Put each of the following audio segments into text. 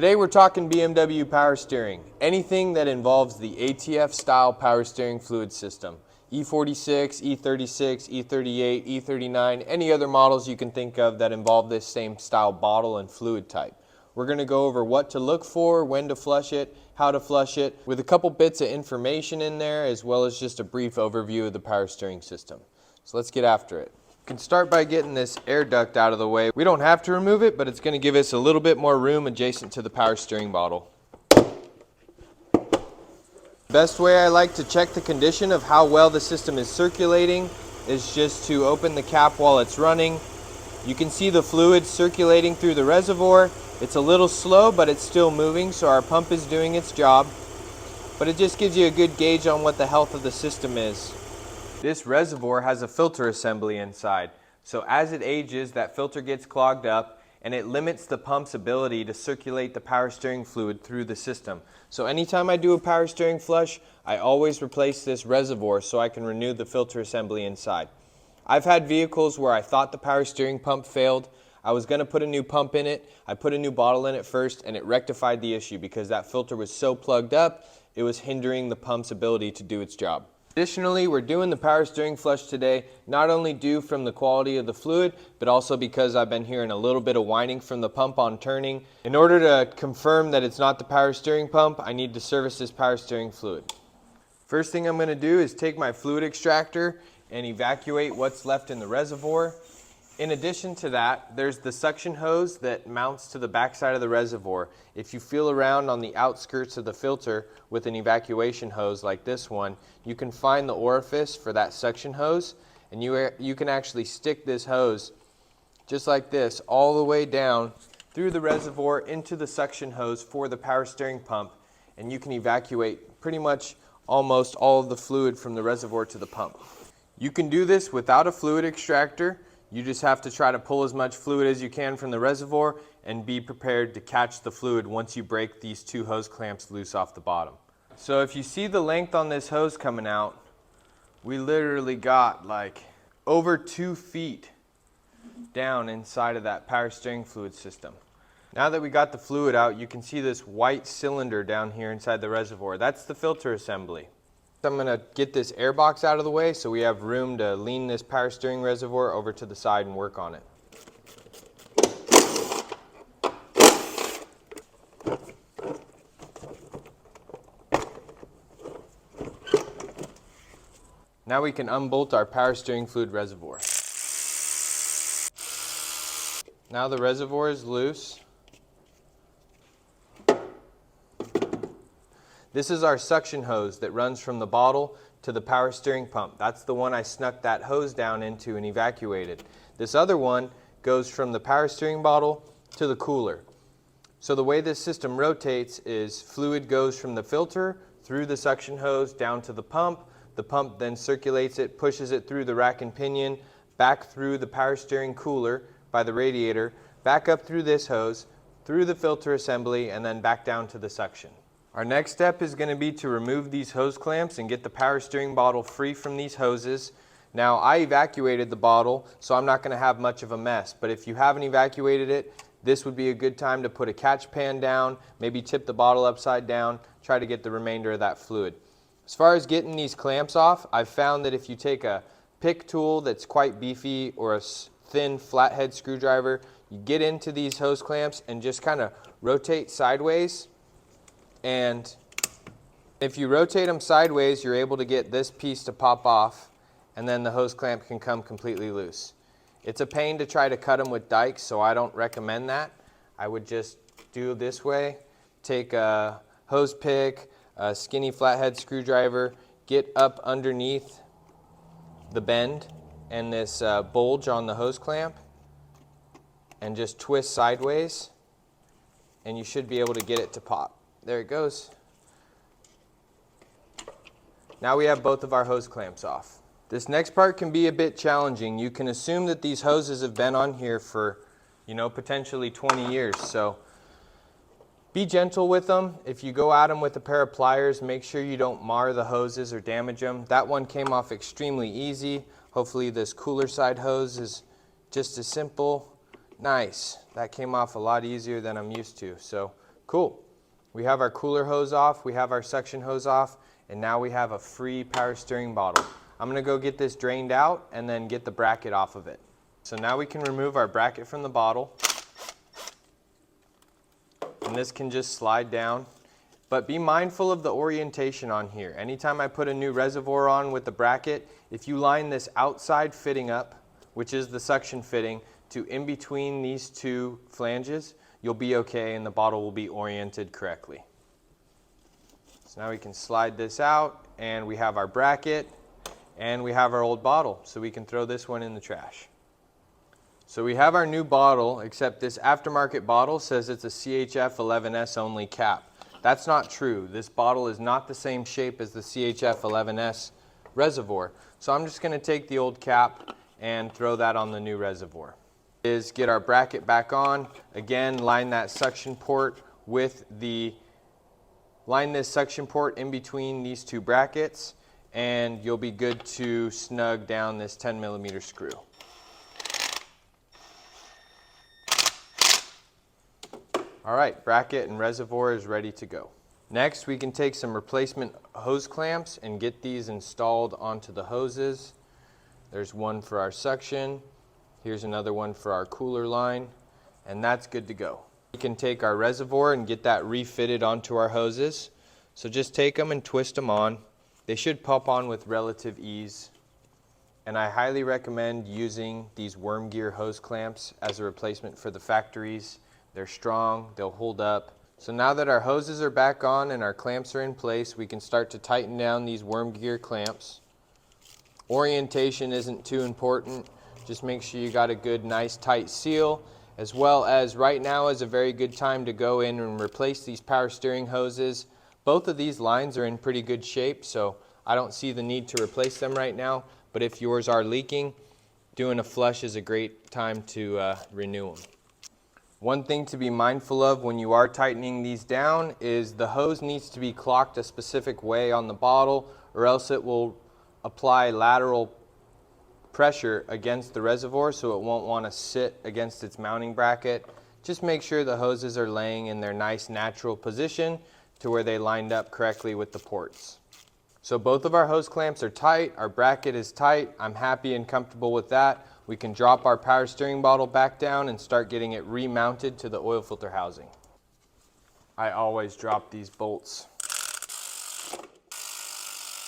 Today we're talking BMW power steering, anything that involves the ATF style power steering fluid system. E46, E36, E38, E39, any other models you can think of that involve this same style bottle and fluid type. We're going to go over what to look for, when to flush it, how to flush it, with a couple bits of information in there as well as just a brief overview of the power steering system. So let's get after it. We can start by getting this air duct out of the way. We don't have to remove it, but it's going to give us a little bit more room adjacent to the power steering bottle. Best way I like to check the condition of how well the system is circulating is just to open the cap while it's running. You can see the fluid circulating through the reservoir. It's a little slow, but it's still moving, so our pump is doing its job. But it just gives you a good gauge on what the health of the system is. This reservoir has a filter assembly inside, so as it ages, that filter gets clogged up and it limits the pump's ability to circulate the power steering fluid through the system. So anytime I do a power steering flush, I always replace this reservoir so I can renew the filter assembly inside. I've had vehicles where I thought the power steering pump failed. I was going to put a new pump in it. I put a new bottle in it first and it rectified the issue because that filter was so plugged up, it was hindering the pump's ability to do its job. Additionally, we're doing the power steering flush today, not only due from the quality of the fluid, but also because I've been hearing a little bit of whining from the pump on turning. In order to confirm that it's not the power steering pump, I need to service this power steering fluid. First thing I'm going to do is take my fluid extractor and evacuate what's left in the reservoir. In addition to that, there's the suction hose that mounts to the backside of the reservoir. If you feel around on the outskirts of the filter with an evacuation hose like this one, you can find the orifice for that suction hose, and you can actually stick this hose just like this all the way down through the reservoir into the suction hose for the power steering pump, and you can evacuate pretty much almost all of the fluid from the reservoir to the pump. You can do this without a fluid extractor. You just have to try to pull as much fluid as you can from the reservoir and be prepared to catch the fluid once you break these two hose clamps loose off the bottom. So if you see the length on this hose coming out, we literally got like over 2 feet down inside of that power steering fluid system. Now that we got the fluid out, you can see this white cylinder down here inside the reservoir. That's the filter assembly. I'm going to get this air box out of the way so we have room to lean this power steering reservoir over to the side and work on it. Now we can unbolt our power steering fluid reservoir. Now the reservoir is loose. This is our suction hose that runs from the bottle to the power steering pump. That's the one I snuck that hose down into and evacuated. This other one goes from the power steering bottle to the cooler. So the way this system rotates is fluid goes from the filter through the suction hose down to the pump. The pump then circulates it, pushes it through the rack and pinion, back through the power steering cooler by the radiator, back up through this hose, through the filter assembly, and then back down to the suction. Our next step is going to be to remove these hose clamps and get the power steering bottle free from these hoses. Now I evacuated the bottle, so I'm not going to have much of a mess, but if you haven't evacuated it, this would be a good time to put a catch pan down, maybe tip the bottle upside down, try to get the remainder of that fluid. As far as getting these clamps off, I've found that if you take a pick tool that's quite beefy or a thin flathead screwdriver, you get into these hose clamps and just kind of rotate sideways. And if you rotate them sideways, you're able to get this piece to pop off, and then the hose clamp can come completely loose. It's a pain to try to cut them with dikes, so I don't recommend that. I would just do it this way. Take a hose pick, a skinny flathead screwdriver, get up underneath the bend and this bulge on the hose clamp, and just twist sideways, and you should be able to get it to pop. There it goes. Now we have both of our hose clamps off. This next part can be a bit challenging. You can assume that these hoses have been on here for, potentially 20 years. So be gentle with them. If you go at them with a pair of pliers, make sure you don't mar the hoses or damage them. That one came off extremely easy. Hopefully this cooler side hose is just as simple. Nice. That came off a lot easier than I'm used to. So Cool. We have our cooler hose off, we have our suction hose off, and now we have a free power steering bottle. I'm going to go get this drained out and then get the bracket off of it. So now we can remove our bracket from the bottle. And this can just slide down. But be mindful of the orientation on here. Anytime I put a new reservoir on with the bracket, if you line this outside fitting up, which is the suction fitting, to in between these two flanges, you'll be okay and the bottle will be oriented correctly. So now we can slide this out and we have our bracket and we have our old bottle, so we can throw this one in the trash. So we have our new bottle, except this aftermarket bottle says it's a CHF 11S only cap. That's not true. This bottle is not the same shape as the CHF 11S reservoir. So I'm just going to take the old cap and throw that on the new reservoir. Is get our bracket back on. Again, line that suction port with the, line this suction port in between these two brackets and you'll be good to snug down this 10mm screw. Alright, bracket and reservoir is ready to go. Next, we can take some replacement hose clamps and get these installed onto the hoses. There's one for our suction, here's another one for our cooler line, and that's good to go. We can take our reservoir and get that refitted onto our hoses. So just take them and twist them on. They should pop on with relative ease. And I highly recommend using these worm gear hose clamps as a replacement for the factories. They're strong, they'll hold up. So now that our hoses are back on and our clamps are in place, we can start to tighten down these worm gear clamps. Orientation isn't too important. Just make sure you got a good, nice, tight seal, as well as right now is a very good time to go in and replace these power steering hoses. Both of these lines are in pretty good shape, so I don't see the need to replace them right now. But if yours are leaking, doing a flush is a great time to renew them. One thing to be mindful of when you are tightening these down is the hose needs to be clocked a specific way on the bottle, or else it will apply lateral pressure against the reservoir, so it won't want to sit against its mounting bracket. Just make sure the hoses are laying in their nice natural position to where they lined up correctly with the ports. So both of our hose clamps are tight, our bracket is tight. I'm happy and comfortable with that. We can drop our power steering bottle back down and start getting it remounted to the oil filter housing. I always drop these bolts.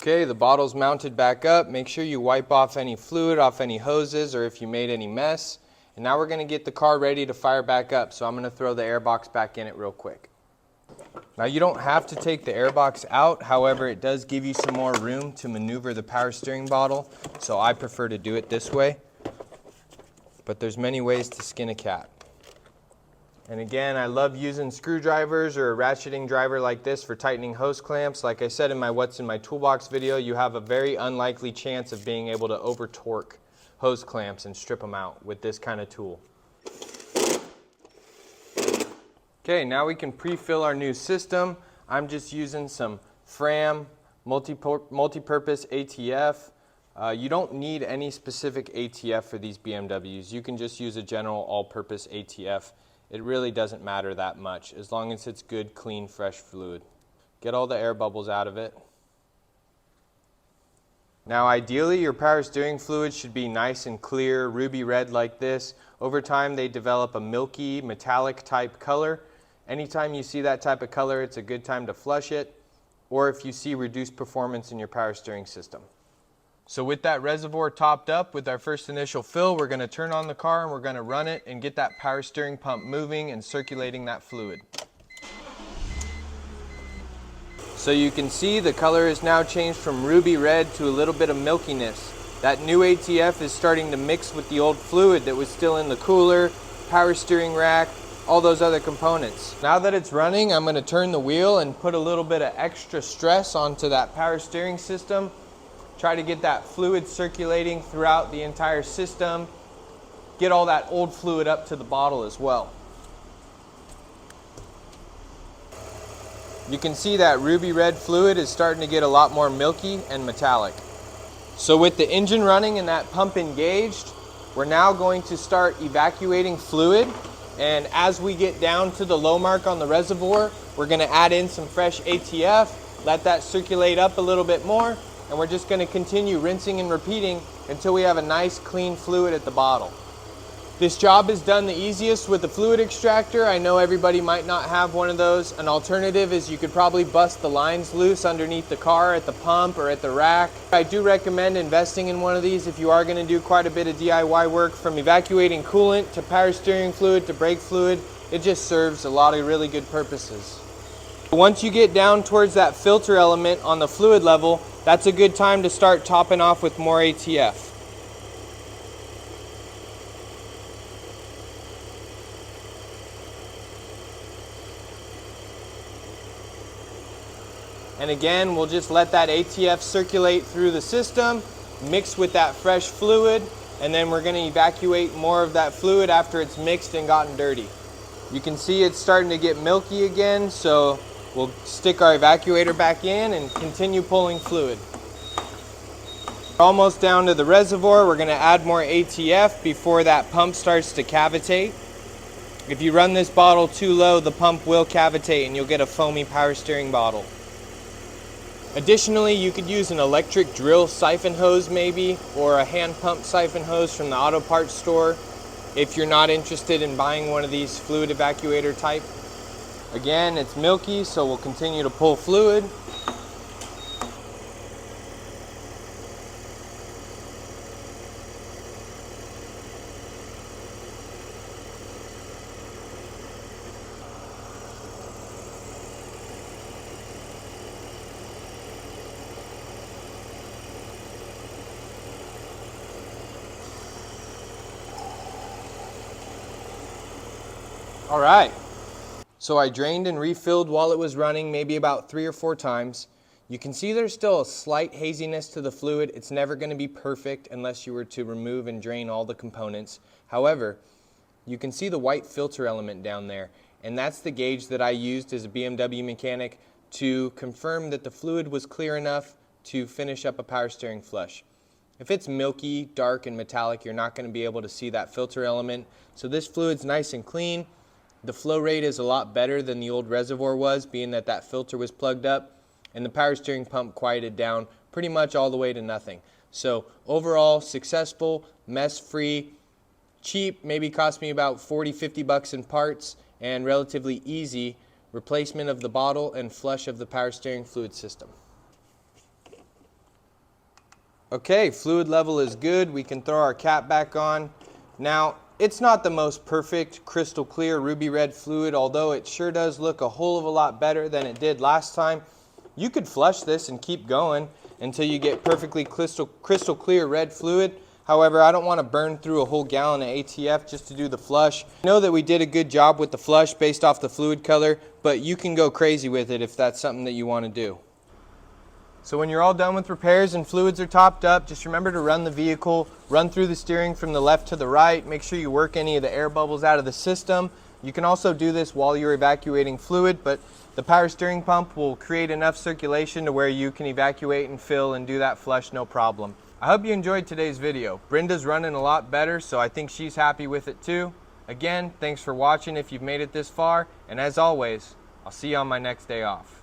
Okay, the bottle's mounted back up. Make sure you wipe off any fluid off any hoses or if you made any mess. And now we're going to get the car ready to fire back up. So I'm going to throw the air box back in it real quick. Now you don't have to take the air box out. However, it does give you some more room to maneuver the power steering bottle. So I prefer to do it this way. But there's many ways to skin a cat. And again, I love using screwdrivers or a ratcheting driver like this for tightening hose clamps. Like I said in my What's in My Toolbox video, you have a very unlikely chance of being able to over torque hose clamps and strip them out with this kind of tool. Okay, now we can pre-fill our new system. I'm just using some Fram multi-purpose ATF. You don't need any specific ATF for these BMWs. You can just use a general all-purpose ATF. It really doesn't matter that much as long as it's good, clean, fresh fluid. Get all the air bubbles out of it. Now ideally your power steering fluid should be nice and clear, ruby red like this. Over time they develop a milky, metallic type color. Anytime you see that type of color, it's a good time to flush it, or if you see reduced performance in your power steering system. So with that reservoir topped up with our first initial fill, we're going to turn on the car and we're going to run it and get that power steering pump moving and circulating that fluid. So you can see the color is now changed from ruby red to a little bit of milkiness. That new ATF is starting to mix with the old fluid that was still in the cooler, power steering rack, all those other components. Now that it's running, I'm going to turn the wheel and put a little bit of extra stress onto that power steering system. Try to get that fluid circulating throughout the entire system. Get all that old fluid up to the bottle as well. You can see that ruby red fluid is starting to get a lot more milky and metallic. So with the engine running and that pump engaged, we're now going to start evacuating fluid And as we get down to the low mark on the reservoir, we're going to add in some fresh ATF, let that circulate up a little bit more, and we're just going to continue rinsing and repeating until we have a nice clean fluid at the bottle. This job is done the easiest with the fluid extractor. I know everybody might not have one of those. An alternative is you could probably bust the lines loose underneath the car at the pump or at the rack. I do recommend investing in one of these if you are going to do quite a bit of DIY work, from evacuating coolant to power steering fluid to brake fluid. It just serves a lot of really good purposes. Once you get down towards that filter element on the fluid level, that's a good time to start topping off with more ATF. And again, we'll just let that ATF circulate through the system, mix with that fresh fluid, and then we're going to evacuate more of that fluid after it's mixed and gotten dirty. You can see it's starting to get milky again, so we'll stick our evacuator back in and continue pulling fluid. Almost down to the reservoir. We're going to add more ATF before that pump starts to cavitate. If you run this bottle too low, the pump will cavitate and you'll get a foamy power steering bottle. Additionally, you could use an electric drill siphon hose maybe, or a hand pump siphon hose from the auto parts store if you're not interested in buying one of these fluid evacuator type. Again, it's milky, so we'll continue to pull fluid. All right, so I drained and refilled while it was running, maybe about 3 or 4 times. You can see there's still a slight haziness to the fluid. It's never going to be perfect unless you were to remove and drain all the components. However, you can see the white filter element down there, and that's the gauge that I used as a BMW mechanic to confirm that the fluid was clear enough to finish up a power steering flush. If it's milky, dark, and metallic, you're not going to be able to see that filter element. So this fluid's nice and clean. The flow rate is a lot better than the old reservoir was, being that that filter was plugged up, and the power steering pump quieted down pretty much all the way to nothing. So overall, successful, mess-free, cheap, maybe cost me about 40-50 bucks in parts, and relatively easy replacement of the bottle and flush of the power steering fluid system. Okay, fluid level is good. We can throw our cap back on. Now, it's not the most perfect crystal clear ruby red fluid, although it sure does look a whole of a lot better than it did last time. You could flush this and keep going until you get perfectly crystal clear red fluid. However, I don't want to burn through a whole gallon of ATF just to do the flush. I know that we did a good job with the flush based off the fluid color, but you can go crazy with it if that's something that you want to do. So when you're all done with repairs and fluids are topped up, just remember to run the vehicle, run through the steering from the left to the right, make sure you work any of the air bubbles out of the system. You can also do this while you're evacuating fluid, but the power steering pump will create enough circulation to where you can evacuate and fill and do that flush no problem. I hope you enjoyed today's video. Brenda's running a lot better, so I think she's happy with it too. Again, thanks for watching if you've made it this far, and as always, I'll see you on my next day off.